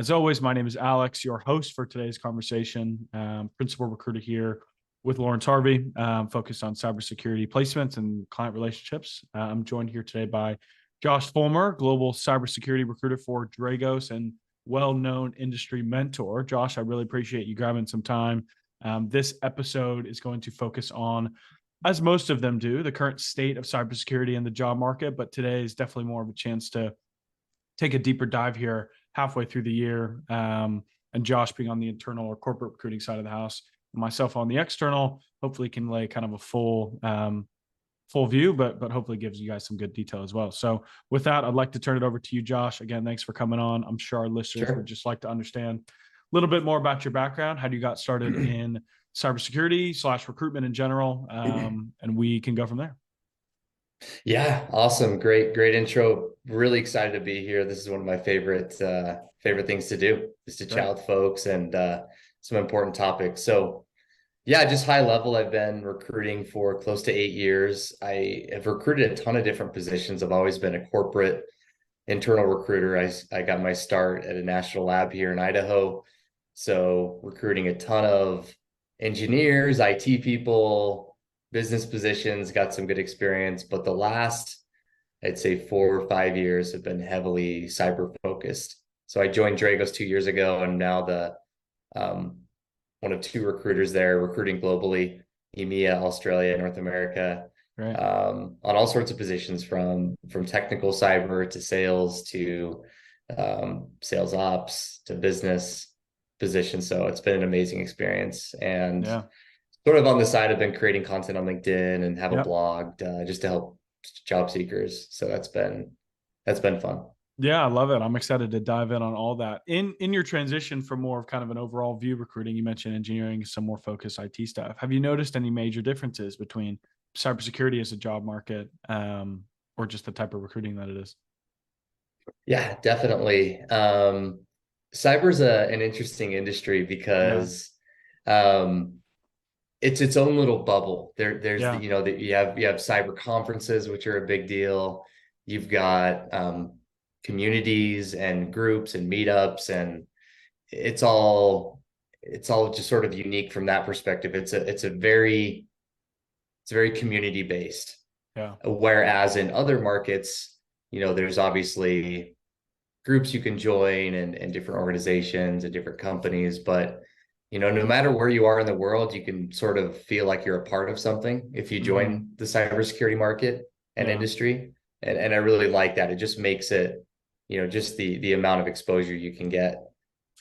As always, my name is Alex, your host for today's conversation, principal recruiter here with Lawrence Harvey, focused on cybersecurity placements and client relationships. I'm joined here today by Josh Fullmer, global cybersecurity recruiter for Dragos and well-known industry mentor. Josh, I really appreciate you grabbing some time. This episode is going to focus on, as most of them do, the current state of cybersecurity in the job market, but today is definitely more of a chance to take a deeper dive here halfway through the year. And Josh being on the internal or corporate recruiting side of the house, and myself on the external, hopefully can lay kind of a full view, but hopefully gives you guys some good detail as well. So with that, I'd like to turn it over to you, Josh. Again, thanks for coming on. I'm sure our listeners would just like to understand a little bit more about your background, how you got started in cybersecurity / recruitment in general, and we can go from there. Yeah, awesome. Great intro. Really excited to be here. This is one of my favorite things to do, is to chat with folks and some important topics. So yeah, just high level, I've been recruiting for close to 8 years. I have recruited a ton of different positions. I've always been a corporate internal recruiter. I got my start at a national lab here in Idaho. So recruiting a ton of engineers, IT people, business positions, got some good experience. But the last, I'd say 4 or 5 years have been heavily cyber focused. So I joined Dragos 2 years ago, and now the one of 2 recruiters there, recruiting globally, EMEA, Australia, North America, Right. On all sorts of positions, from technical cyber to sales to sales ops to business positions. So it's been an amazing experience. And sort of on the side, I've been creating content on LinkedIn and have a blog just to help job seekers. So that's been fun. Yeah, I love it. I'm excited to dive in on all that. In your transition from more of kind of an overall view recruiting, you mentioned engineering, some more focused IT stuff. Have you noticed any major differences between cybersecurity as a job market, or just the type of recruiting that it is? Yeah, definitely. Cyber's an interesting industry because it's its own little bubble. There's you have cyber conferences, which are a big deal. You've got communities and groups and meetups, and it's all just sort of unique from that perspective. It's very community based. Yeah. Whereas in other markets, there's obviously groups you can join and different organizations and different companies, but no matter where you are in the world, you can sort of feel like you're a part of something if you join the cybersecurity market and industry. And I really like that. It just makes it, just the amount of exposure you can get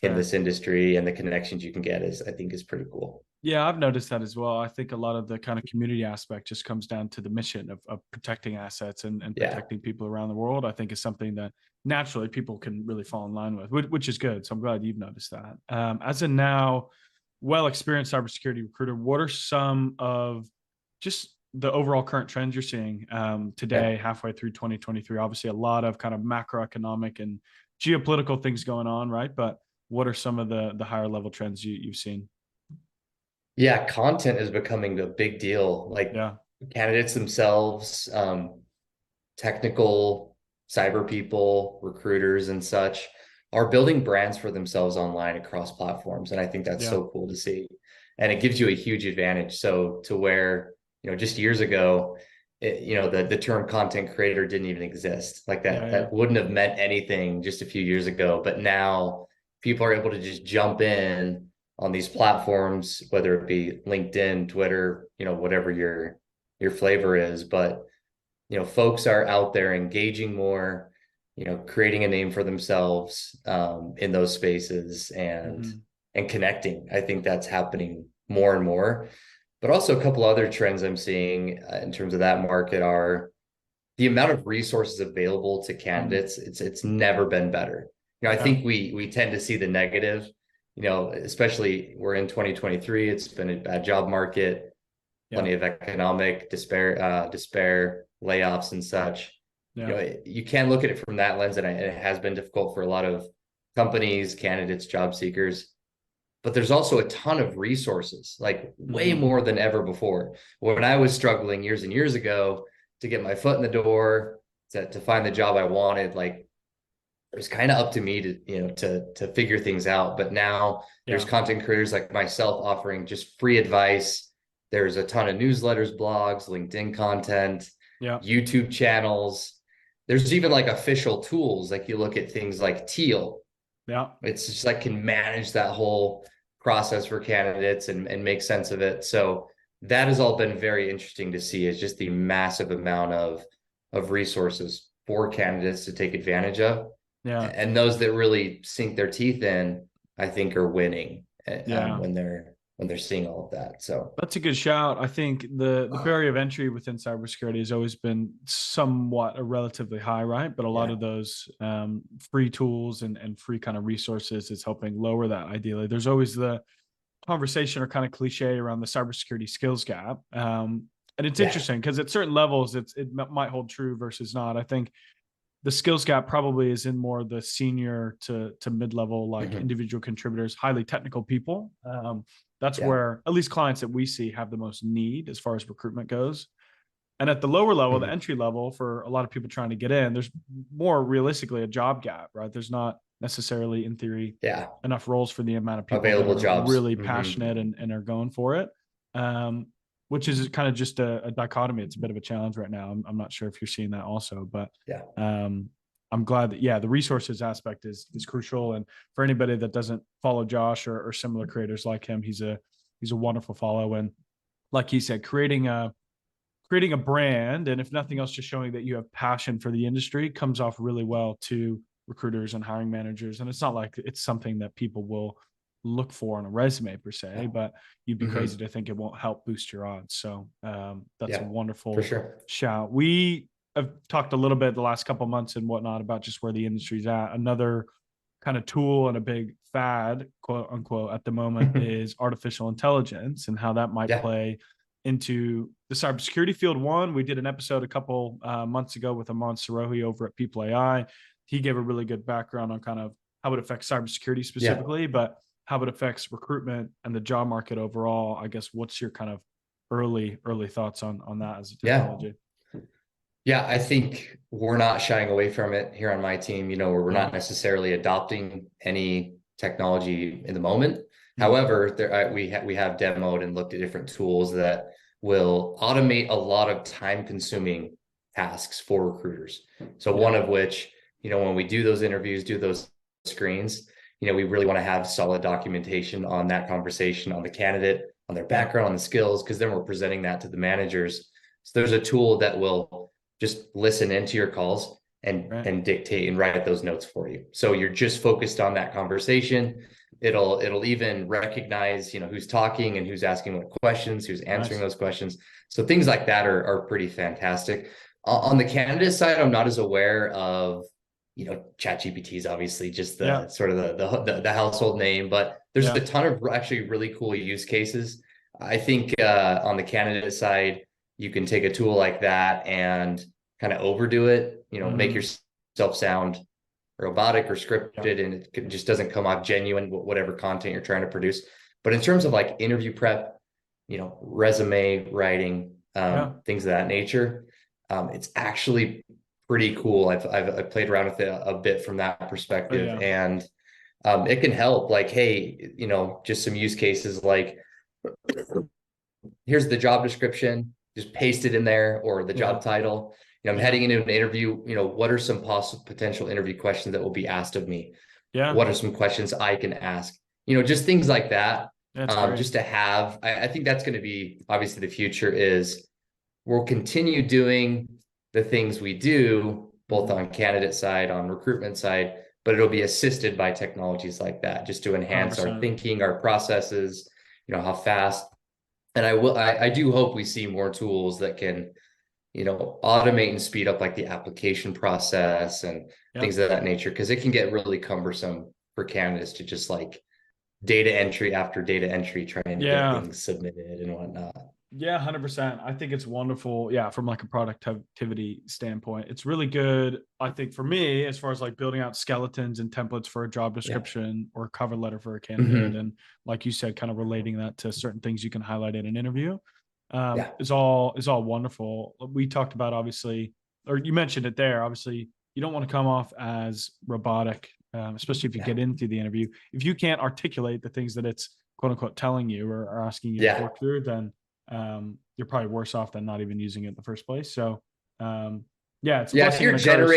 in this industry and the connections you can get I think is pretty cool. Yeah, I've noticed that as well. I think a lot of the kind of community aspect just comes down to the mission of protecting assets and protecting people around the world. I think is something that naturally people can really fall in line with, which is good. So I'm glad you've noticed that. As a now well-experienced cybersecurity recruiter, what are some of just the overall current trends you're seeing today, halfway through 2023? Obviously, a lot of kind of macroeconomic and geopolitical things going on, right? But what are some of the higher level trends you've seen? Yeah, content is becoming a big deal. Like candidates themselves, technical cyber people, recruiters and such are building brands for themselves online across platforms. And I think that's so cool to see. And it gives you a huge advantage. So to where, just years ago, the term content creator didn't even exist. Like that wouldn't have meant anything just a few years ago. But now people are able to just jump in on these platforms, whether it be LinkedIn, Twitter, whatever your flavor is. But, folks are out there engaging more, creating a name for themselves in those spaces and connecting. I think that's happening more and more. But also a couple other trends I'm seeing in terms of that market are the amount of resources available to candidates. It's never been better. I think we tend to see the negative. Especially we're in 2023, it's been a bad job market, plenty of economic despair, layoffs and such. You can't look at it from that lens, and it has been difficult for a lot of companies, candidates, job seekers. But there's also a ton of resources, like way more than ever before. When I was struggling years and years ago to get my foot in the door, to find the job I wanted, like it was kind of up to me to, to figure things out. But now there's Yeah. content creators like myself offering just free advice. There's a ton of newsletters, blogs, LinkedIn content, Yeah. YouTube channels. There's even like official tools. Like you look at things like Teal. Yeah. It's just like can manage that whole process for candidates and make sense of it. So that has all been very interesting to see, is just the massive amount of resources for candidates to take advantage of. Yeah. And those that really sink their teeth in, I think, are winning Yeah. when they're seeing all of that. So That's a good shout. I think the barrier of entry within cybersecurity has always been somewhat a relatively high, right? But a lot yeah. of those free tools and free kind of resources is helping lower that ideally. There's always the conversation or kind of cliche around the cybersecurity skills gap. And it's Yeah. interesting because at certain levels, it might hold true versus not. I think the skills gap probably is in more the senior to mid-level, like Mhm. individual contributors, highly technical people. That's Yeah. where at least clients that we see have the most need as far as recruitment goes. And at the lower level, the Mhm. entry level, for a lot of people trying to get in, there's more realistically a job gap, right? There's not necessarily, in theory, Yeah. enough roles for the amount of people that Available are jobs. really Mhm. passionate and are going for it. Which is kind of just a dichotomy. It's a bit of a challenge right now. I'm not sure if you're seeing that also, but Yeah. I'm glad that, yeah, the resources aspect is crucial. And for anybody that doesn't follow Josh or similar creators like him, he's a wonderful follow. And like he said, creating a brand, and if nothing else, just showing that you have passion for the industry comes off really well to recruiters and hiring managers. And it's not like it's something that people will look for on a resume per se, but you'd be crazy Mhm. to think it won't help boost your odds. So that's a Yeah, for wonderful sure. shout. We have talked a little bit the last couple of months and whatnot about just where the industry's at. Another kind of tool and a big fad, quote unquote, at the moment is artificial intelligence and how that might Yeah. play into the cybersecurity field. One, we did an episode a couple months ago with Aman Sarohi over at People AI. He gave a really good background on kind of how it affects cybersecurity Yeah. specifically, but how it affects recruitment and the job market overall. I guess what's your kind of early thoughts on that as a Yeah. technology? Yeah, I think we're not shying away from it here on my team. Where we're Yeah. not necessarily adopting any technology in the moment. Mm. However, we have demoed and looked at different tools that will automate a lot of time-consuming tasks for recruiters. So Yeah. one of which, when we do those interviews, do those screens, we really want to have solid documentation on that conversation, on the candidate, on their Yeah. background, on the skills, because then we're presenting that to the managers. So there's a tool that will just listen into your calls Right. and dictate and write those notes for you. So you're just focused on that conversation. It'll even recognize, who's talking and who's asking what questions, who's answering Nice. those questions. So things like that are pretty fantastic. On the candidate side, I'm not as aware of, ChatGPT is obviously just Yeah. the sort of the household name, but there's Yeah. a ton of actually really cool use cases. I think on the candidate side, you can take a tool like that and kind of overdo it, make Mm. yourself sound robotic or Yeah. scripted, and it just doesn't come off genuine, whatever content you're trying to produce. But in terms of like interview prep, resume writing, Yeah. things of that nature, it's actually pretty cool. I've played around with it a bit from that Oh perspective, yeah. and it can help. Like, hey, just some use cases like, here's the job description, just paste it in there, or the Yeah. job title. I'm Yeah. heading into an interview. What are some possible potential interview questions that will be asked of me? Yeah. What are some questions I can ask? Just things like that. That's great. Just to have, I think that's going to be obviously the future is we'll continue doing the things we do, both Mm-hmm. on candidate side, on recruitment side, but it'll be assisted by technologies like that just to enhance our 100%. thinking, our processes, how fast. And I do hope we see more tools that can, automate and speed up like the application process and Yeah. things of that nature, because it can get really cumbersome for candidates to just like data entry after data entry trying to get Yeah. things submitted and whatnot. Yeah, 100%. I think it's wonderful. Yeah, from like a productivity standpoint, it's really good. I think for me, as far as like building out skeletons and templates for a job Yeah. description or a cover letter for a candidate, Mm-hmm. and like you said, kind of relating that to certain things you can highlight in an interview, Yeah. is all wonderful. We talked about obviously, or you mentioned it there. Obviously, you don't want to come off as robotic, especially if you get into the interview. If you can't articulate the things that it's quote unquote telling you or asking you to work through, then you're probably worse off than not even using it in the first place. So it's a blessing and a curse.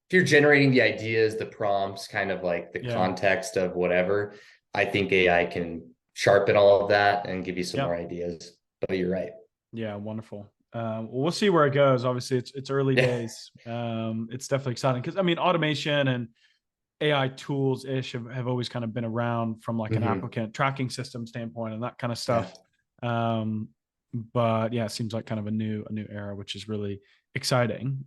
If you're generating the ideas, the prompts, kind of like the context of whatever, I think AI can sharpen all of that and give you some more ideas. But you're right. Yeah, wonderful. Well, we'll see where it goes. Obviously, it's early days. It's definitely exciting because I mean, automation and AI tools ish have always kind of been around from like an applicant tracking system standpoint and that kind of stuff. But yeah, it seems like kind of a new era, which is really exciting.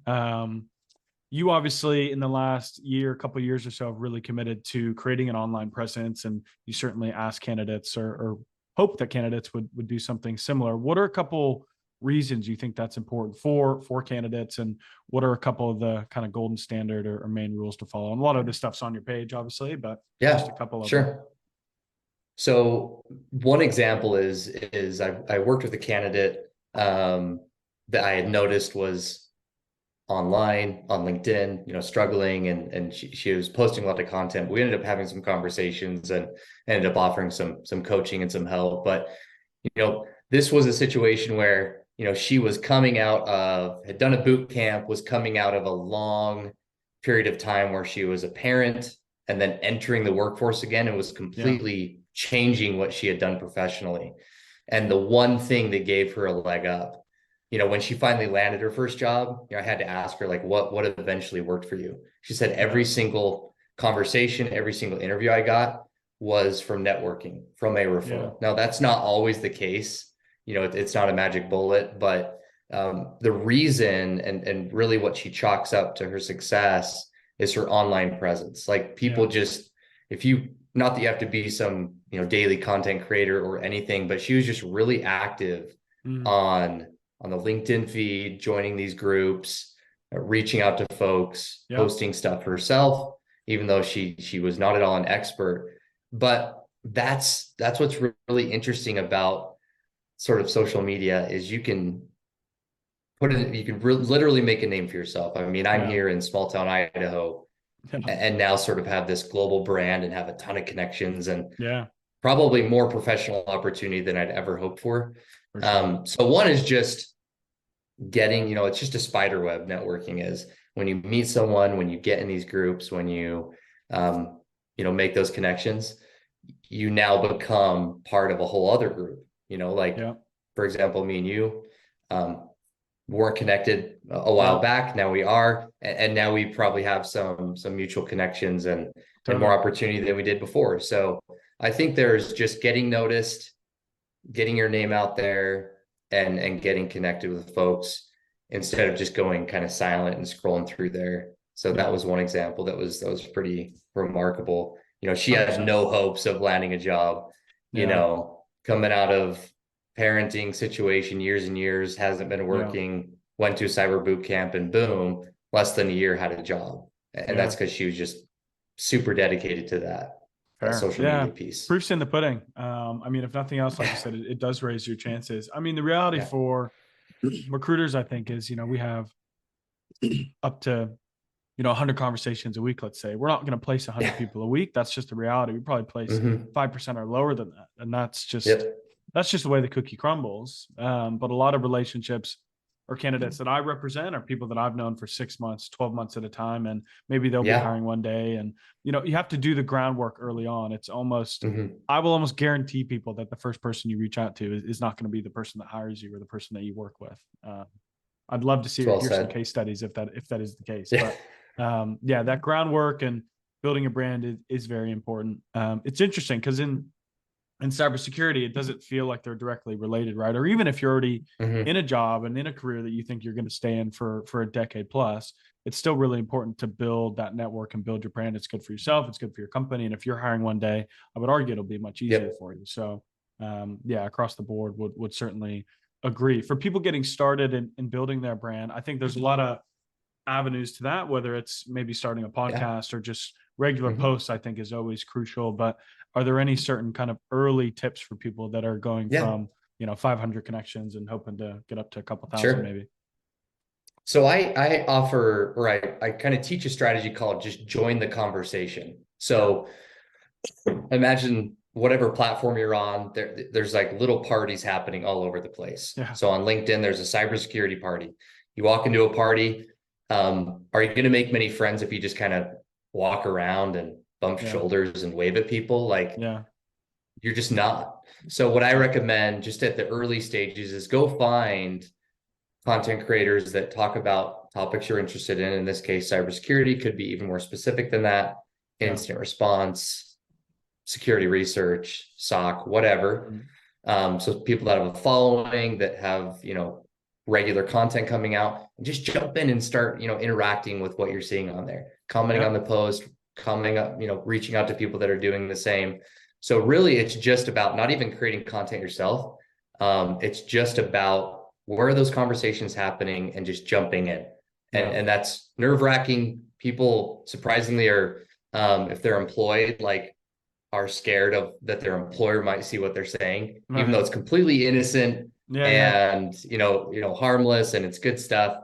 You obviously in the last year, couple of years or so, have really committed to creating an online presence, and you certainly ask candidates or hope that candidates would do something similar. What are a couple reasons you think that's important for candidates, and what are a couple of the kind of golden standard or main rules to follow? And a lot of this stuff's on your page, obviously, but just a couple of them. So one example is I worked with a candidate that I had noticed was online on LinkedIn, struggling, and she was posting a lot of content. We ended up having some conversations and ended up offering some coaching and some help. But this was a situation where she was had done a boot camp, was coming out of a long period of time where she was a parent and then entering the workforce again, and was completely changing what she had done professionally. And the one thing that gave her a leg up, when she finally landed her first job, I had to ask her, like, what eventually worked for you? She said every single conversation, every single interview I got was from networking, from a referral. Now, that's not always the case. It's not a magic bullet, but the reason and really what she chalks up to her success is her online presence. Like, people just, not that you have to be some, daily content creator or anything, but she was just really active on the LinkedIn feed, joining these groups, reaching out to folks, posting stuff herself, even though she was not at all an expert. But that's what's really interesting about sort of social media, is you can literally make a name for yourself. I mean, I'm here in small town Idaho, and now sort of have this global brand and have a ton of connections and probably more professional opportunity than I'd ever hoped for. So one is just getting, it's just a spider web, networking is. When you meet someone, when you get in these groups, when you make those connections, you now become part of a whole other group. For example, me and you weren't connected a while back. Now we are, and now we probably have some mutual connections and more opportunity than we did before. So I think there's just getting noticed, getting your name out there, and getting connected with folks instead of just going kind of silent and scrolling through there. So that was one example that was pretty remarkable. She has no hopes of landing a job, coming out of parenting situation, years and years, hasn't been working, went to a cyber boot camp, and boom, less than a year had a job. And that's because she was just super dedicated to that social media piece. Proof's in the pudding. I mean, if nothing else, like you said, it does raise your chances. I mean, the reality for recruiters, I think, is, we have up to, 100 conversations a week, let's say. We're not going to place 100 people a week. That's just the reality. We probably place 5% or lower than that. And that's just the way the cookie crumbles. But a lot of relationships or candidates that I represent are people that I've known for 6 months, 12 months at a time, and maybe they'll be hiring one day. And, you have to do the groundwork early on. It's almost, I will almost guarantee people that the first person you reach out to is not going to be the person that hires you or the person that you work with. I'd love to hear some case studies if that is the case. But that groundwork and building a brand is very important. It's interesting because in cybersecurity, it doesn't feel like they're directly related, right? Or even if you're already in a job and in a career that you think you're going to stay in for a decade plus, it's still really important to build that network and build your brand. It's good for yourself. It's good for your company. And if you're hiring one day, I would argue it'll be much easier for you. So across the board would certainly agree. For people getting started in building their brand, I think there's a lot of avenues to that, whether it's maybe starting a podcast or just regular posts, I think is always crucial. But are there any certain kind of early tips for people that are going from, 500 connections and hoping to get up to a couple thousand maybe? So I offer, or I kind of teach a strategy called just join the conversation. So imagine whatever platform you're on, there's like little parties happening all over the place. Yeah. So on LinkedIn, there's a cybersecurity party. You walk into a party, are you going to make many friends if you just kind of walk around and bump Yeah. shoulders and wave at people? Like, Yeah. you're just not. So what I recommend just at the early stages is go find content creators that talk about topics you're interested in. In this case, cybersecurity could be even more specific than that. Yeah. Incident response, security research, SOC, whatever. Mhm. So people that have a following, that have, regular content coming out, and just jump in and start, interacting with what you're seeing on there, commenting on Yeah. the post, commenting up, reaching out to people that are doing the same. So really it's just about not even creating content yourself. It's just about where are those conversations happening and just jumping in. Yeah. And that's nerve-wracking. People surprisingly are, if they're employed, like, are scared of that their employer might see what they're saying, even though Right. it's completely innocent Yeah. Yeah. and harmless and it's good stuff.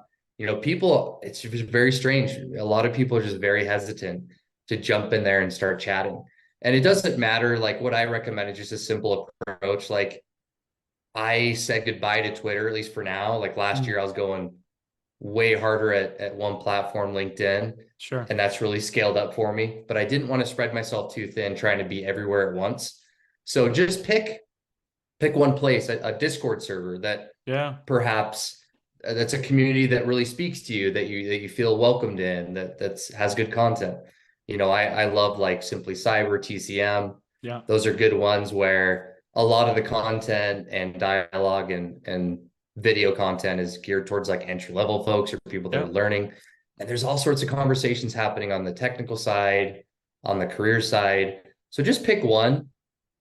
People, it's just very strange. A lot of people are just very hesitant to jump in there and start chatting. And it doesn't matter. Like, what I recommend is just a simple approach. Like, I said goodbye to Twitter, at least for now. Like last Mm. year, I was going way harder at one platform, LinkedIn, Sure. and that's really scaled up for me. But I didn't want to spread myself too thin, trying to be everywhere at once. So just pick one place, a Discord server that Yeah. perhaps that's a community that really speaks to you, that you feel welcomed in, that's has good content. I love like Simply Cyber, TCM. Yeah. Those are good ones where a lot of the content and dialogue and video content is geared towards like entry level folks or people that Yeah. are learning. And there's all sorts of conversations happening on the technical side, on the career side. So just pick one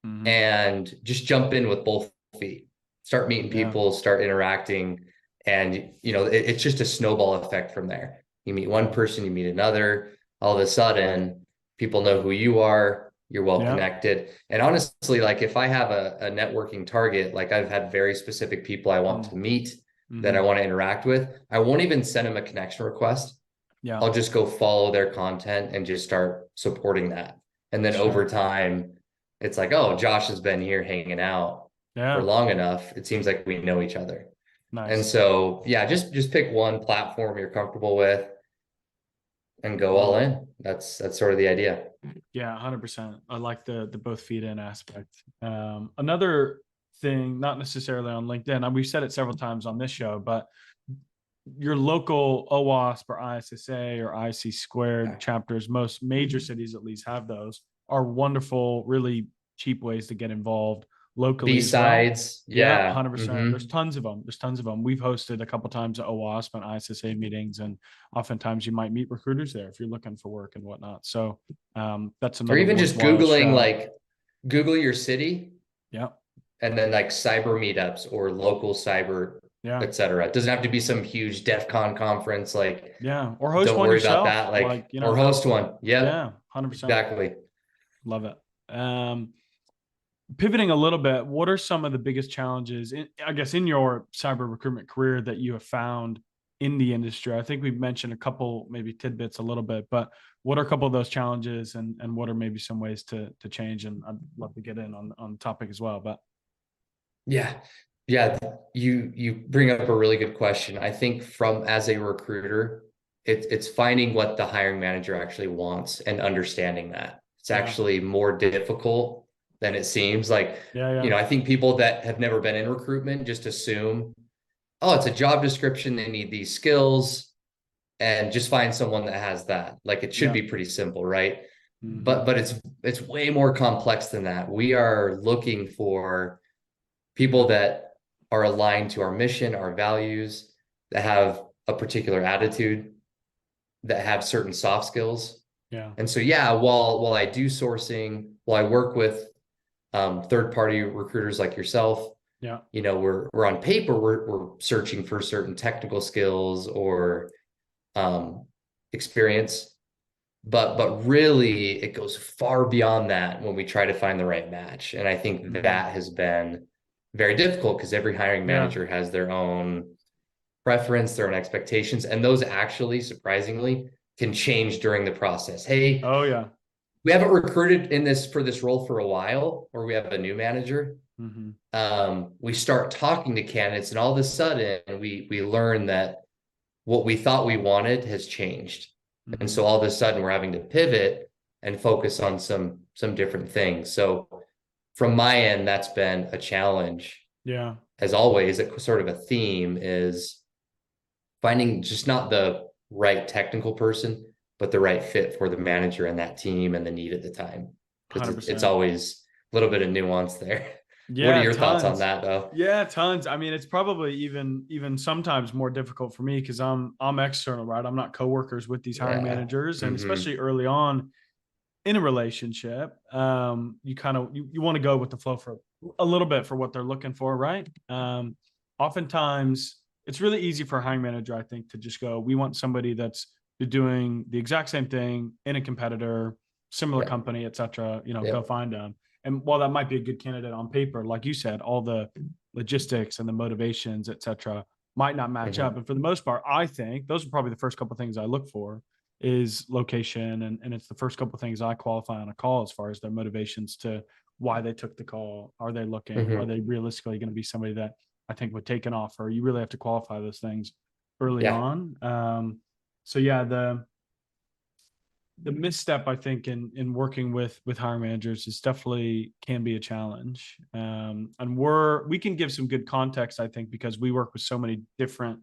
Hmm. and just jump in with both feet. Start meeting Yeah. people, start interacting, and it's just a snowball effect from there. You meet one person, you meet another, all of a sudden people know who you are, you're well Yeah. connected. And honestly, like, if I have a networking target, like, I've had very specific people I want to meet, that I Mm-hmm. want to interact with, I won't even send them a connection request. Yeah. I'll just go follow their content and just start supporting that. And then over Sure. time, it's like, oh, Josh has been here hanging out for Yeah. long enough. It seems like we know each other. And Nice. so, yeah, just pick one platform you're comfortable with and go Love all it. in. That's sort of the idea. Yeah, 100%. I like the both feed in aspect. Another thing, not necessarily on LinkedIn, and we've said it several times on this show, but your local OWASP or ISSA or IC squared chapters, most major cities at least have those, are wonderful, really cheap ways to get involved locally as well. B-sides, Yeah, yeah. 100%. There's tons of them. There's tons of them. We've hosted a couple times at OWASP and ISSA meetings, and oftentimes you might meet recruiters there if you're looking for work and whatnot. So that's Or another even just worthwhile Googling, shout. like, Google your city Yeah, and then like cyber meetups or local cyber, yeah, etc. It doesn't have to be some huge DEF CON conference. Like, yeah. Or host don't one worry about yourself. that. Like, Like, you know, or have, host one. Yep, yeah, 100%. exactly. Love it. Pivoting a little bit, what are some of the biggest challenges, I guess, in your cyber recruitment career that you have found in the industry? I think we've mentioned a couple, maybe tidbits a little bit, but what are a couple of those challenges, and what are maybe some ways to change? And I'd love to get in on the topic as well. But Yeah. Yeah. You bring up a really good question. I think from as a recruiter, it's finding what the hiring manager actually wants and understanding that. It's yeah, actually more difficult than it seems. Like, yeah, yeah, I think people that have never been in recruitment just assume, oh, it's a job description, they need these skills, and just find someone that has that. Like, it should yeah. be pretty simple, right? Mm-hmm. But it's way more complex than that. We are looking for people that are aligned to our mission, our values, that have a particular attitude, that have certain soft skills. Yeah, And so, yeah, while I do sourcing, while I work with third-party recruiters like yourself, yeah, we're on paper, we're searching for certain technical skills or um, experience, but really it goes far beyond that when we try to find the right match. And I think mm-hmm. that has been very difficult because every hiring Yeah, manager has their own preference, their own expectations, and those actually, surprisingly, can change during the process. Hey, Oh yeah. we haven't recruited in this for this role for a while, or we have a new manager. Mm-hmm. We start talking to candidates, and all of a sudden we learn that what we thought we wanted has changed. And Mm-hmm. so all of a sudden we're having to pivot and focus on some different things. So from my end, that's been a challenge. Yeah. As always, a sort of a theme is finding just not the right technical person, but the right fit for the manager and that team and the need at the time. Because it's 100%. always a little bit of nuance there. What are Yeah, your thoughts on tons. that though? Yeah, tons. I mean, it's probably even sometimes more difficult for me because I'm external, right? I'm not coworkers with these hiring Yeah. managers, and Mm-hmm. especially early on in a relationship, you kind of you want to go with the flow for a little bit for what they're looking for, right? Oftentimes, it's really easy for a hiring manager, I think, to just go, we want somebody that's doing the exact same thing in a competitor, similar Yeah. company, et cetera. Yeah. Go find them. And while that might be a good candidate on paper, like you said, all the logistics and the motivations, et cetera, might not match Mm-hmm. up. And for the most part, I think those are probably the first couple of things I look for is location. And it's the first couple of things I qualify on a call as far as their motivations to why they took the call. Are they looking? Are Mm-hmm. they realistically going to be somebody that I think would take an offer? You really have to qualify those things early Yeah. on. So yeah, the misstep I think in working with hiring managers is definitely can be a challenge. And we can give some good context, I think, because we work with so many different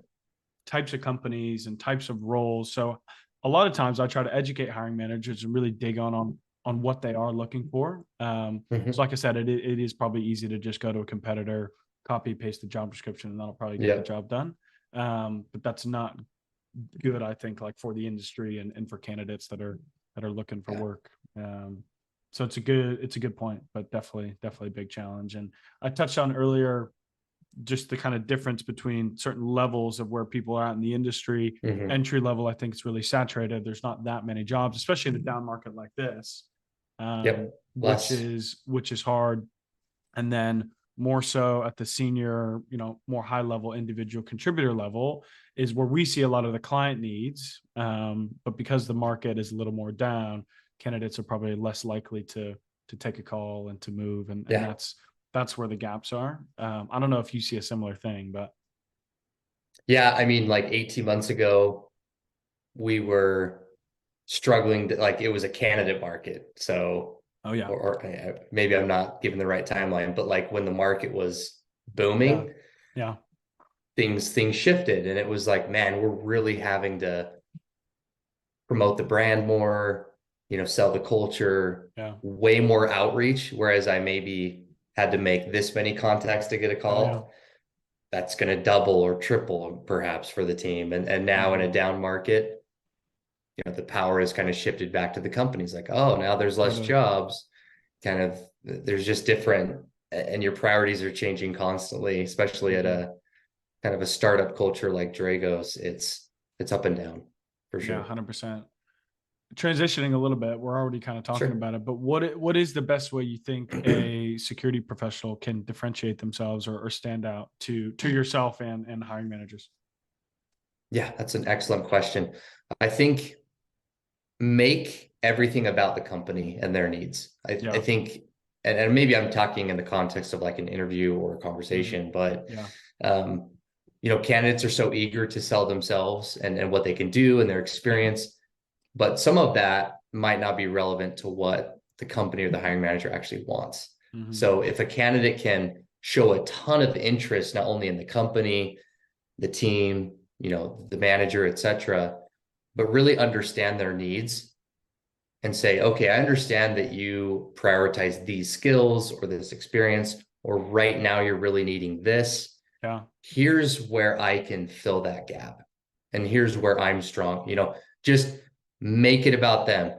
types of companies and types of roles. So a lot of times I try to educate hiring managers and really dig on what they are looking for. So Mm-hmm. like I said, it is probably easy to just go to a competitor, copy paste the job description, and that'll probably get the Yeah. job done. But that's not good, I think, like for the industry and for candidates that are looking for Yeah. work. So it's a good point, but definitely a big challenge. And I touched on earlier just the kind of difference between certain levels of where people are at in the industry. Mm-hmm. Entry level, I think, it's really saturated. There's not that many jobs, especially in a down market like this, Yep. which Less. is hard. And then more so at the senior, more high level individual contributor level is where we see a lot of the client needs. But because the market is a little more down, candidates are probably less likely to take a call and to move, and Yeah. that's where the gaps are. I don't know if you see a similar thing, but Yeah. I mean, like 18 months ago, we were struggling to, like, it was a candidate market. So, oh yeah, or maybe I'm not giving the right timeline, but like when the market was yeah, booming, yeah, things shifted, and it was like, man, we're really having to promote the brand more, sell the culture, yeah, way more outreach. Whereas I maybe had to make this many contacts to get a oh yeah, call. That's going to double or triple perhaps for the team. And now in a mm-hmm. down market, the power is kind of shifted back to the companies. Like, oh, now there's less Totally. jobs. Kind of, there's just different, and your priorities are changing constantly, especially at Mm-hmm. a kind of a startup culture like Dragos. It's up and down for Yeah, sure. 100%. Transitioning a little bit, we're already kind of talking Sure. about it, but what is the best way you think a security professional can differentiate themselves or stand out to yourself and hiring managers? Yeah, that's an excellent question. I think make everything about the company and their needs. I Yeah. think, and maybe I'm talking in the context of like an interview or a Mm-hmm. conversation, but Yeah. um, candidates are so eager to sell themselves and what they can do and their Yeah. experience, but some of that might not be relevant to what the company or the hiring manager actually wants. Mm-hmm. So if a candidate can show a ton of interest, not only in the company, the team, the manager, et cetera, but really understand their needs and say, okay, I understand that you prioritize these skills or this experience, or right now you're really needing this. Yeah. Here's where I can fill that gap. And here's where I'm strong. Just make it about them,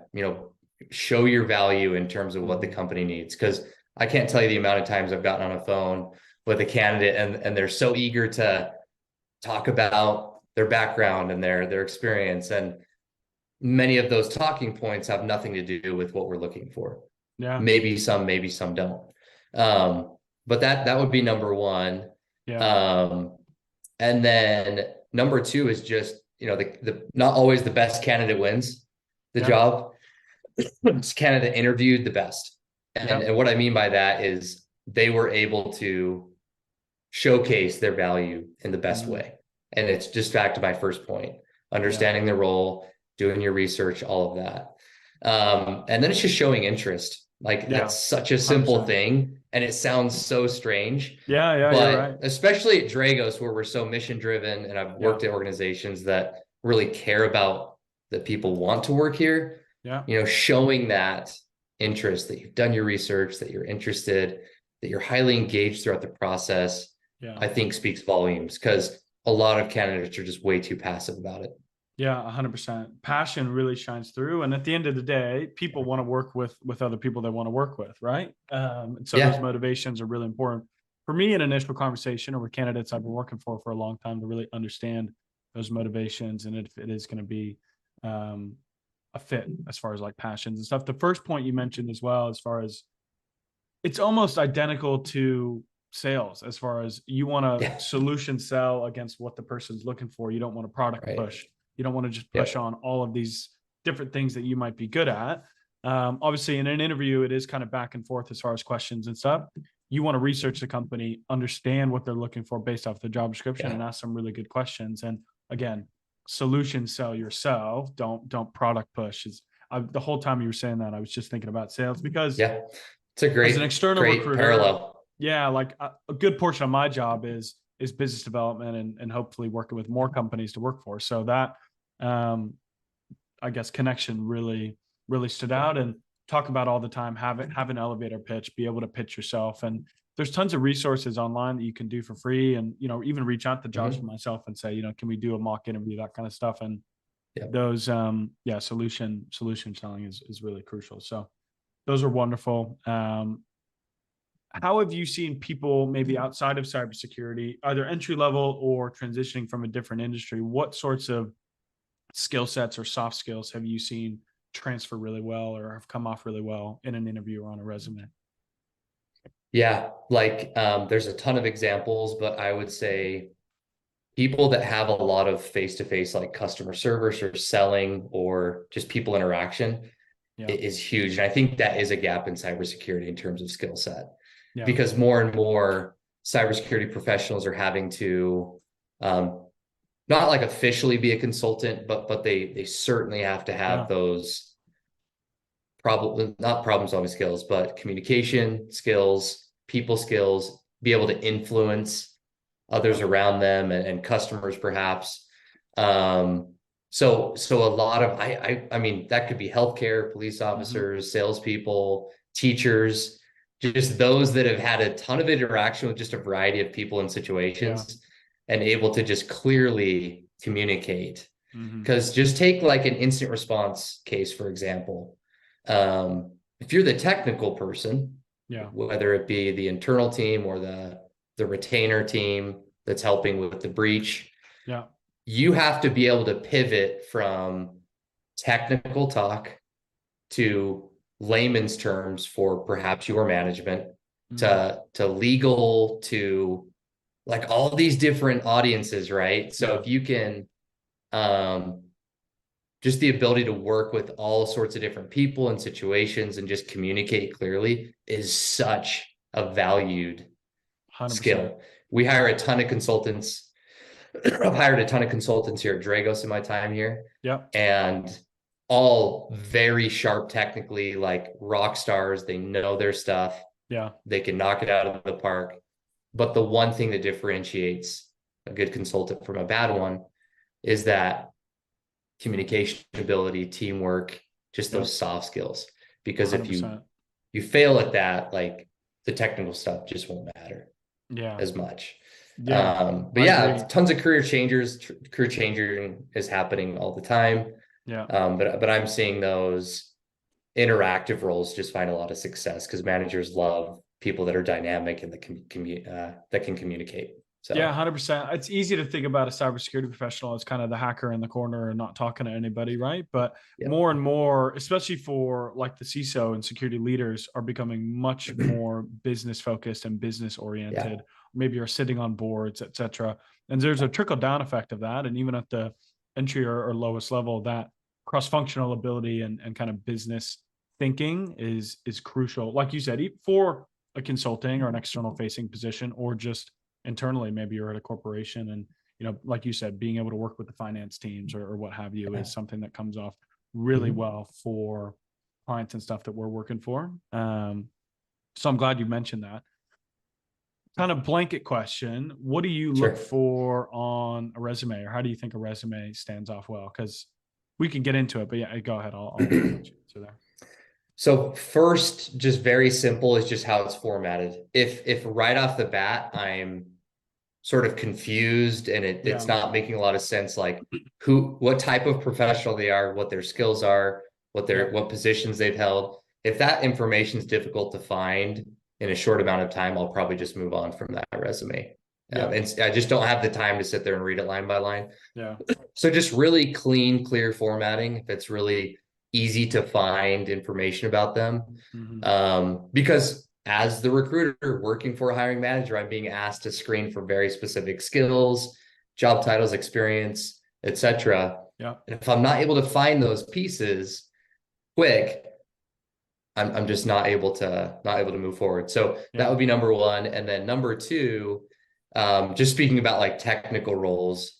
show your value in terms of what the Mm-hmm. company needs. Because I can't tell you the amount of times I've gotten on a phone with a candidate and they're so eager to talk about their background and their experience. And many of those talking points have nothing to do with what we're looking for. Yeah. Maybe some don't. But that would be number one. Yeah. Um, and then number two is just, the not always the best candidate wins the Yeah. job. It's candidate interviewed the best. And what I mean by that is they were able to showcase their value in the best way. And it's just back to my first point, understanding the role, doing your research, all of that. And then it's just showing interest. Like that's such a simple 100%. thing. And it sounds so strange. Yeah, But you're right. especially at Dragos, where we're so mission driven, and I've worked at organizations that really care about that people want to work here. Yeah. Showing that interest, that you've done your research, that you're interested, that you're highly engaged throughout the process, I think speaks volumes, because a lot of candidates are just way too passive about it. Yeah, 100%. Passion really shines through. And at the end of the day, people want to work with other people they want to work with, right? And so those motivations are really important for me in initial conversation or with candidates I've been working for a long time, to really understand those motivations and if it is going to be a fit as far as like passions and stuff. The first point you mentioned as well, as far as it's almost identical to sales, as far as you want to solution sell against what the person's looking for. You don't want a product push. You don't want to just push on all of these different things that you might be good at. Obviously, in an interview, it is kind of back and forth as far as questions and stuff. You want to research the company, understand what they're looking for based off the job description, and ask some really good questions. And again, solution sell yourself. Don't product push. The whole time you were saying that, I was just thinking about sales, because it's a great, as an external recruiter, parallel. Like a good portion of my job is business development and hopefully working with more companies to work for. So that, I guess, connection really stood out. And talk about all the time, have an elevator pitch, be able to pitch yourself. And there's tons of resources online that you can do for free. And, even reach out to Josh and myself and say, can we do a mock interview, that kind of stuff. And those, solution selling is really crucial. So those are wonderful. How have you seen people maybe outside of cybersecurity, either entry level or transitioning from a different industry? What sorts of skill sets or soft skills have you seen transfer really well or have come off really well in an interview or on a resume? Yeah, there's a ton of examples, but I would say people that have a lot of face-to-face, like customer service or selling or just people interaction is huge. And I think that is a gap in cybersecurity in terms of skill set. Because more and more cybersecurity professionals are having to not like officially be a consultant, but they certainly have to have those not problem solving skills, but communication skills, people skills, be able to influence others around them and customers perhaps. So a lot of, I mean, that could be healthcare, police officers, salespeople, teachers, just those that have had a ton of interaction with just a variety of people and situations and able to just clearly communicate. Because just take like an instant response case, for example. If you're the technical person, whether it be the internal team or the retainer team that's helping with the breach, you have to be able to pivot from technical talk to layman's terms for perhaps your management, to legal, to like all these different audiences, right? So if you can just the ability to work with all sorts of different people and situations and just communicate clearly is such a valued 100%. Skill. We hire a ton of consultants. I've hired a ton of consultants here at Dragos in my time here. And all very sharp technically, like rock stars. They know their stuff. They can knock it out of the park. But the one thing that differentiates a good consultant from a bad one is that communication ability, teamwork, just those soft skills. Because 100%. If you fail at that, like the technical stuff just won't matter as much. But tons of career changing is happening all the time. But I'm seeing those interactive roles just find a lot of success because managers love people that are dynamic and that can communicate. So 100%. It's easy to think about a cybersecurity professional as kind of the hacker in the corner and not talking to anybody, right? But more and more, especially for like the CISO and security leaders, are becoming much more business focused and business oriented. maybe are sitting on boards, et cetera. And there's a trickle down effect of that. And even at the entry or lowest level, that cross-functional ability and kind of business thinking is crucial. Like you said, for a consulting or an external facing position, or just internally, maybe you're at a corporation and, like you said, being able to work with the finance teams or what have you is something that comes off really well for clients and stuff that we're working for. So I'm glad you mentioned that. Kind of blanket question. What do you look for on a resume, or how do you think a resume stands off well? Because we can get into it, but yeah, go ahead. I'll let you answer there. So first, just very simple, is just how it's formatted. If right off the bat, I'm sort of confused and it's not making a lot of sense, like what type of professional they are, what their skills are, what positions they've held. If that information is difficult to find in a short amount of time, I'll probably just move on from that resume. And I just don't have the time to sit there and read it line by line. So just really clean, clear formatting. If it's really easy to find information about them, because as the recruiter working for a hiring manager, I'm being asked to screen for very specific skills, job titles, experience, etc. And if I'm not able to find those pieces quick, I'm just not able to move forward. So that would be number one. And then number two, just speaking about like technical roles,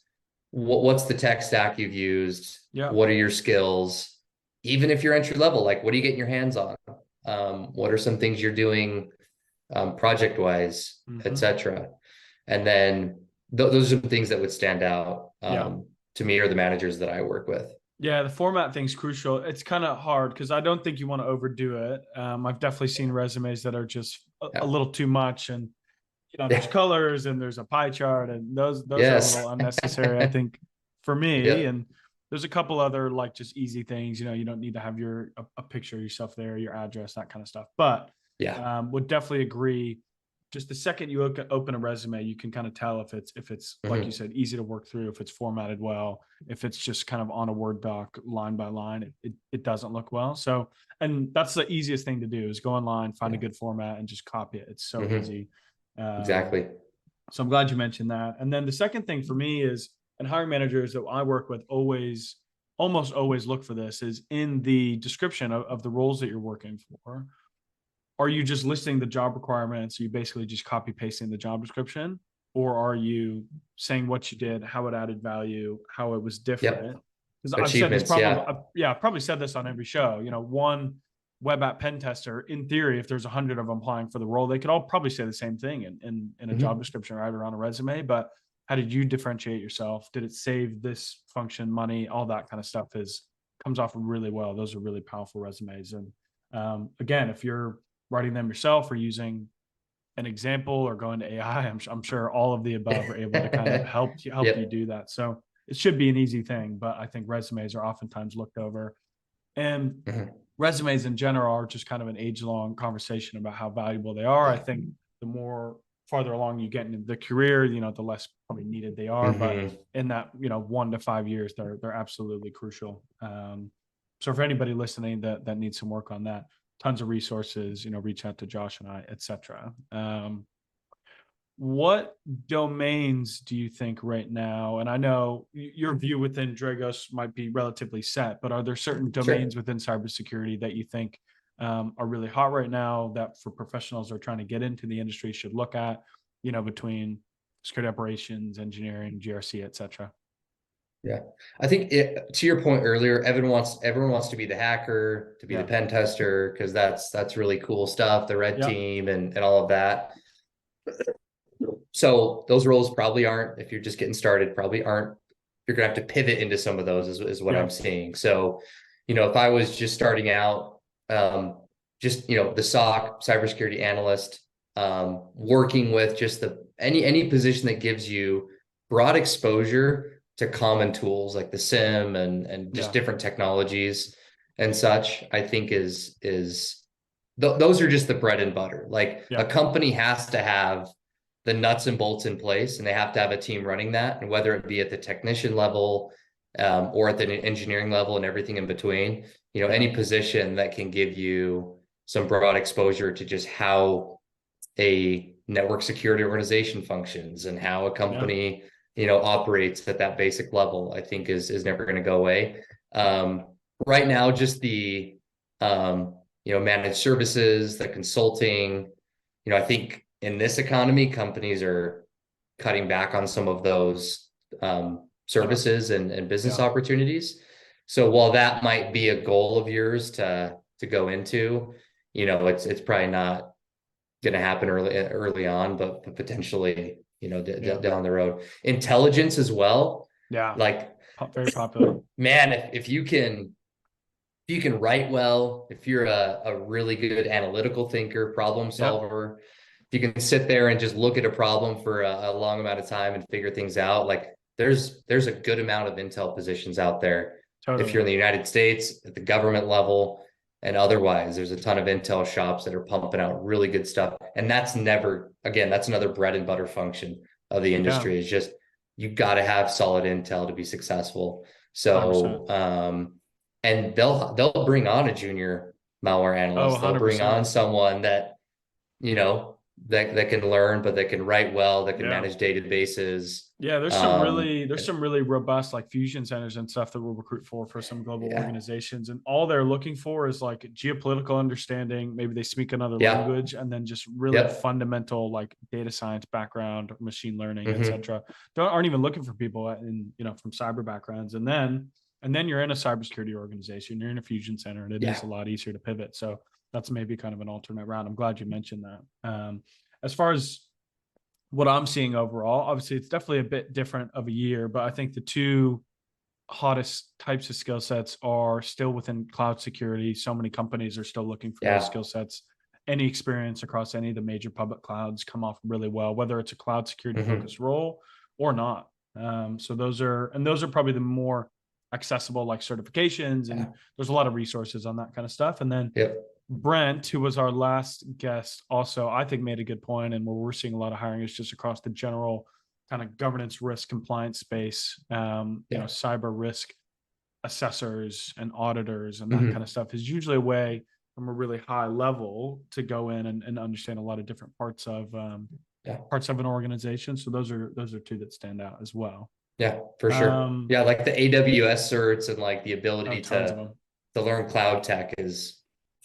what's the tech stack you've used? What are your skills? Even if you're entry level, like what are you getting your hands on? What are some things you're doing project wise, etc. And then those are the things that would stand out to me or the managers that I work with. Yeah, the format thing's crucial. It's kind of hard because I don't think you want to overdo it. I've definitely seen resumes that are just a little too much, and there's colors and there's a pie chart, and those are a little unnecessary, I think, for me. And there's a couple other like just easy things. You don't need to have a picture of yourself there, your address, that kind of stuff. But would definitely agree. Just the second you open a resume, you can kind of tell if it's like you said, easy to work through, if it's formatted well, if it's just kind of on a Word doc line by line, it doesn't look well. So, and that's the easiest thing to do is go online, find a good format and just copy it. It's so easy. Exactly. So I'm glad you mentioned that. And then the second thing for me is, and hiring managers that I work with almost always look for this, is in the description of the roles that you're working for. Are you just listing the job requirements? Are you basically just copy pasting the job description? Or are you saying what you did, how it added value, how it was different? Because I've said this probably, I've probably said this on every show. One web app pen tester, in theory, if there's 100 of them applying for the role, they could all probably say the same thing in a job description or either on a resume. But how did you differentiate yourself? Did it save this function money? All that kind of stuff comes off really well. Those are really powerful resumes. And again, if you're writing them yourself or using an example or going to AI, I'm sure all of the above are able to kind of help you do that. So it should be an easy thing, but I think resumes are oftentimes looked over. And resumes in general are just kind of an age-long conversation about how valuable they are. I think the more farther along you get in the career, the less probably needed they are. But in that, 1 to 5 years, they're absolutely crucial. So for anybody listening that needs some work on that, tons of resources, reach out to Josh and I, etc. What domains do you think right now, and I know your view within Dragos might be relatively set, but are there certain domains within cybersecurity that you think are really hot right now that for professionals who are trying to get into the industry should look at, between security operations, engineering, GRC, etc.? Yeah, I think to your point earlier, everyone wants to be the hacker, to be the pen tester, because that's really cool stuff, the red team and all of that. So those roles probably aren't, if you're just getting started, you're gonna have to pivot into some of those is what I'm seeing. So, if I was just starting out, the SOC cybersecurity analyst, working with just any position that gives you broad exposure to common tools like the SIM and just different technologies and such, I think those are just the bread and butter. Like a company has to have the nuts and bolts in place, and they have to have a team running that. And whether it be at the technician level or at the engineering level and everything in between, any position that can give you some broad exposure to just how a network security organization functions and how a company, operates at that basic level, I think is never going to go away. Right now, just the, managed services, the consulting, I think in this economy, companies are cutting back on some of those services and business opportunities. So while that might be a goal of yours to go into, it's probably not going to happen early on, but potentially, down the road. Intelligence as well. Yeah. Like very popular. Man, if you can write well, if you're a really good analytical thinker, problem solver, if you can sit there and just look at a problem for a long amount of time and figure things out, like there's a good amount of intel positions out there. Totally. If you're in the United States at the government level and otherwise, there's a ton of intel shops that are pumping out really good stuff. And that's another bread and butter function of the industry is just, you got to have solid intel to be successful. So, 100%. And they'll bring on a junior malware analyst. They'll bring on someone that, that can learn, but that can write well, that can manage databases. Yeah, there's some really robust like fusion centers and stuff that we'll recruit for some global organizations, and all they're looking for is like geopolitical understanding. Maybe they speak another language, and then just really fundamental like data science background, machine learning, etc. Aren't even looking for people from cyber backgrounds, and then you're in a cybersecurity organization, you're in a fusion center, and it is a lot easier to pivot. So that's maybe kind of an alternate route. I'm glad you mentioned that. As far as what I'm seeing overall, obviously it's definitely a bit different of a year, but I think the two hottest types of skill sets are still within cloud security. So many companies are still looking for those skill sets. Any experience across any of the major public clouds come off really well, whether it's a cloud security focused role or not. So those are probably the more accessible like certifications, and there's a lot of resources on that kind of stuff. And then Brent, who was our last guest, also I think made a good point, and where we're seeing a lot of hiring is just across the general kind of governance, risk, compliance space. Cyber risk assessors and auditors and that kind of stuff is usually a way from a really high level to go in and understand a lot of different parts of an organization. So those are two that stand out as well. Yeah, for sure. Like the AWS certs and like the ability to learn cloud tech is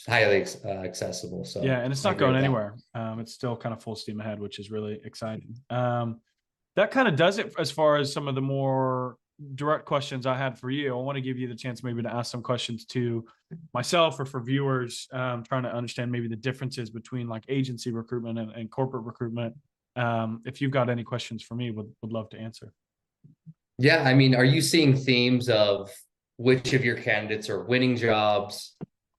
highly accessible. So and it's not going anywhere. It's still kind of full steam ahead, which is really exciting. That kind of does it as far as some of the more direct questions I had for you. I want to give you the chance maybe to ask some questions to myself or for viewers, trying to understand maybe the differences between like agency recruitment and corporate recruitment. If you've got any questions for me, would love to answer. Yeah, I mean, are you seeing themes of which of your candidates are winning jobs?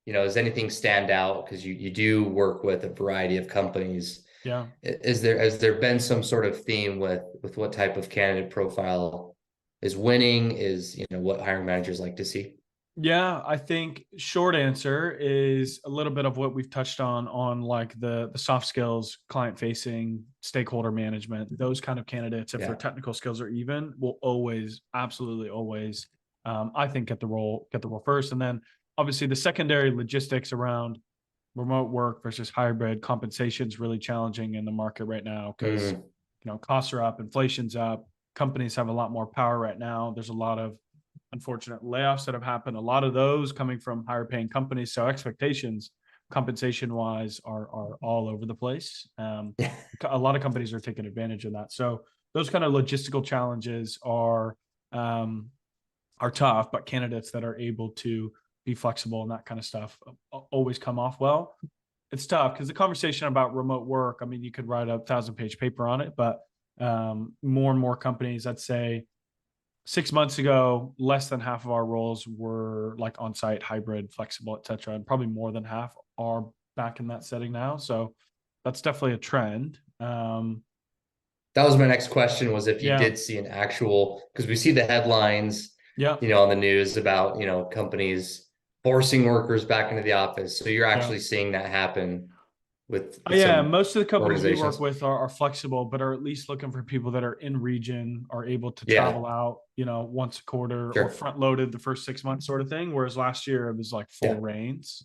Does anything stand out? Because you do work with a variety of companies. Yeah. Has there been some sort of theme with what type of candidate profile is winning? Is what hiring managers like to see? Yeah, I think short answer is a little bit of what we've touched on like the soft skills, client facing, stakeholder management, those kind of candidates, if their technical skills are even, will always, absolutely always, I think get the role first. And then obviously the secondary logistics around remote work versus hybrid compensation is really challenging in the market right now because, costs are up, inflation's up, companies have a lot more power right now. There's a lot of unfortunate layoffs that have happened. A lot of those coming from higher paying companies. So expectations compensation wise are all over the place. A lot of companies are taking advantage of that. So those kind of logistical challenges are tough, but candidates that are able to be flexible and that kind of stuff always come off well. It's tough because the conversation about remote work, I mean, you could write a 1,000-page paper on it, but more and more companies, I'd say 6 months ago, less than half of our roles were like on-site, hybrid, flexible, et cetera. And probably more than half are back in that setting now. So that's definitely a trend. That was my next question, was if you did see an actual, because we see the headlines, on the news about, companies forcing workers back into the office. So you're actually seeing that happen with Yeah, some most of the companies we work organizations. with are flexible, but are at least looking for people that are in region, are able to Yeah, travel out, once a quarter or sure. front loaded the first 6 months sort of thing. Whereas last year it was like full Yeah, reins.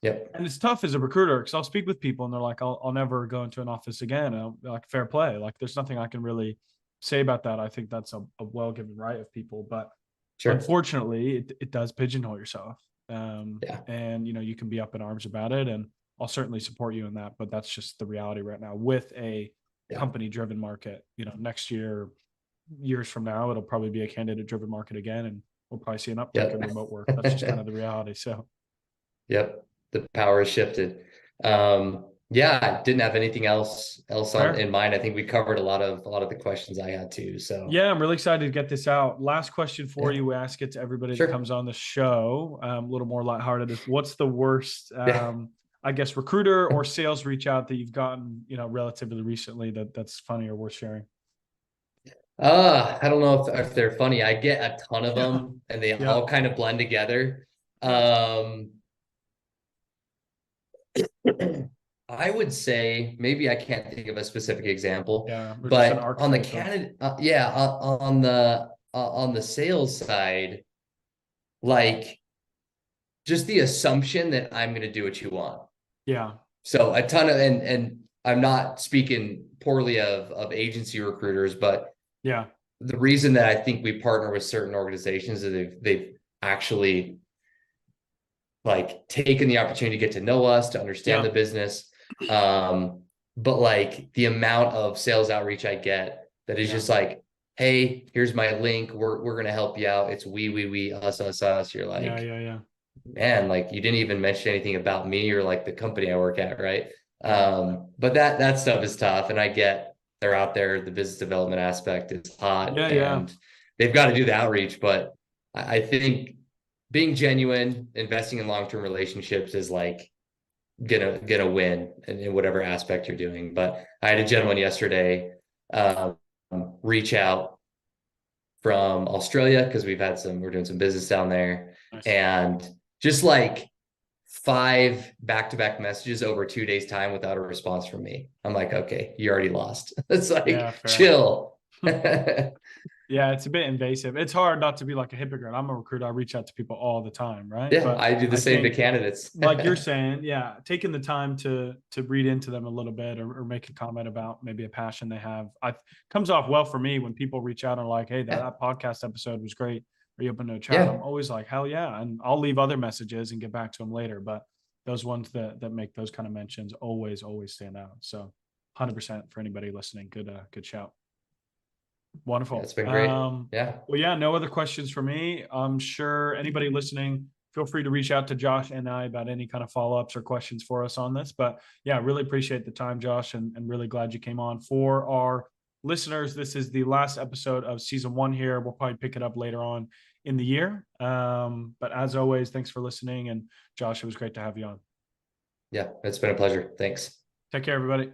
yep, And it's tough as a recruiter because I'll speak with people and they're like, I'll never go into an office again. And I'm like, fair play. Like, there's nothing I can really say about that. I think that's a well given right of people. But sure. unfortunately, it does pigeonhole yourself. Yeah, And, you can be up in arms about it. And I'll certainly support you in that. But that's just the reality right now with a yeah, company driven market. Next year, years from now, it'll probably be a candidate driven market again. And we'll probably see an uptick in yep. remote work. That's just kind of the reality. So, Yep, the power has shifted. Yeah, I didn't have anything else on fair. in mind. I think we covered a lot of the questions I had too. So Yeah, I'm really excited to get this out. Last question for yeah, you. We ask it to everybody that sure. comes on the show. A little more lighthearted. Is what's the worst, Yeah. I guess, recruiter or sales reach out that you've gotten, relatively recently that's funny or worth sharing? I don't know if they're funny. I get a ton of Yeah, them and they yeah, all kind of blend together. nice. Um, I would say maybe I can't think of a specific example, Yeah, or just an but on the archetype of. candidate, yeah, on the sales side, like just the assumption that I'm going to do what you want. Yeah, So a ton of and I'm not speaking poorly of agency recruiters, but yeah, the reason that I think we partner with certain organizations is they've actually like taken the opportunity to get to know us, to understand yeah, the business. But like the amount of sales outreach I get that is yeah, just like, hey, here's my link. We're gonna help you out. It's we, us. You're yeah, like, yeah, yeah, man, like you didn't even mention anything about me or like the company I work at, right? yeah, But that stuff is tough, and I get they're out there. The business development aspect is hot, yeah, yeah, and they've got to do the outreach. But I think being genuine, investing in long-term relationships is like gonna win in whatever aspect you're doing. But I had a gentleman yesterday um, reach out from Australia because we're doing some business down there, nice. and just like 5 back-to-back messages over 2 days time without a response from me. I'm like, okay, you already lost. It's Yeah, like fair. chill. Yeah, it's a bit invasive. It's hard not to be like a hypocrite. I'm a recruiter. I reach out to people all the time, right? Yeah, But I do the I same to think, candidates. like you're saying, yeah, taking the time to read into them a little bit or make a comment about maybe a passion they have, comes off well for me when people reach out and are like, "Hey, that, Yeah, that podcast episode was great. Are you open to a chat?" yeah, I'm always like, "Hell yeah!" And I'll leave other messages and get back to them later. But those ones that make those kind of mentions always stand out. So, 100% for anybody listening, good shout. yeah. It's Wonderful. been great. Yeah, Well, yeah, no other questions for me. I'm sure anybody listening, feel free to reach out to Josh and I about any kind of follow-ups or questions for us on this. But yeah, really appreciate the time, Josh, and really glad you came on. For our listeners, this is the last episode of season 1 here. We'll probably pick it up later on in the year. But as always, thanks for listening. And Josh, it was great to have you on. yeah. It's been a pleasure. Thanks. Take care, everybody.